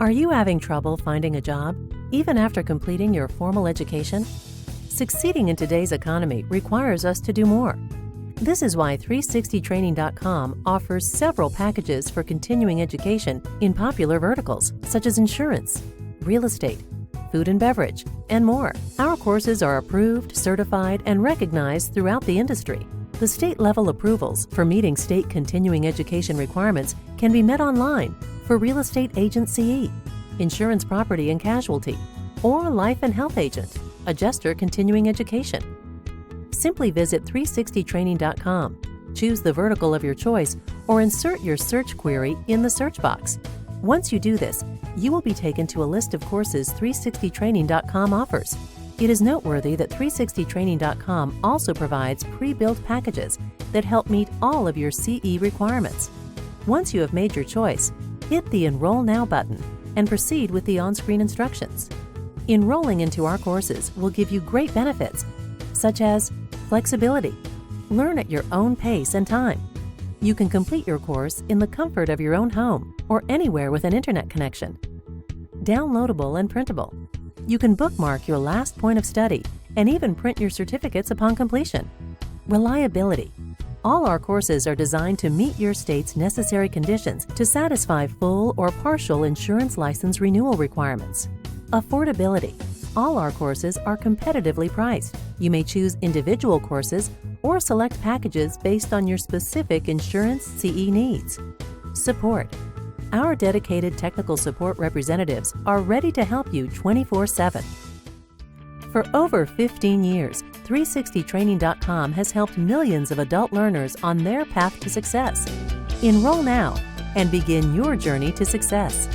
Are you having trouble finding a job, even after completing your formal education? Succeeding in today's economy requires us to do more. This is why 360training.com offers several packages for continuing education in popular verticals such as insurance, real estate, food and beverage, and more. Our courses are approved, certified, and recognized throughout the industry. The state-level approvals for meeting state continuing education requirements can be met online for real estate agent CE, insurance property and casualty, or life and health agent, adjuster continuing education. Simply visit 360training.com, choose the vertical of your choice, or insert your search query in the search box. Once you do this, you will be taken to a list of courses 360training.com offers. It is noteworthy that 360training.com also provides pre-built packages that help meet all of your CE requirements. Once you have made your choice, hit the Enroll Now button and proceed with the on-screen instructions. Enrolling into our courses will give you great benefits, such as flexibility. Learn at your own pace and time. You can complete your course in the comfort of your own home or anywhere with an internet connection. Downloadable and printable. You can bookmark your last point of study and even print your certificates upon completion. Reliability. All our courses are designed to meet your state's necessary conditions to satisfy full or partial insurance license renewal requirements. Affordability. All our courses are competitively priced. You may choose individual courses or select packages based on your specific insurance CE needs. Support. Our dedicated technical support representatives are ready to help you 24/7. For over 15 years, 360training.com has helped millions of adult learners on their path to success. Enroll now and begin your journey to success.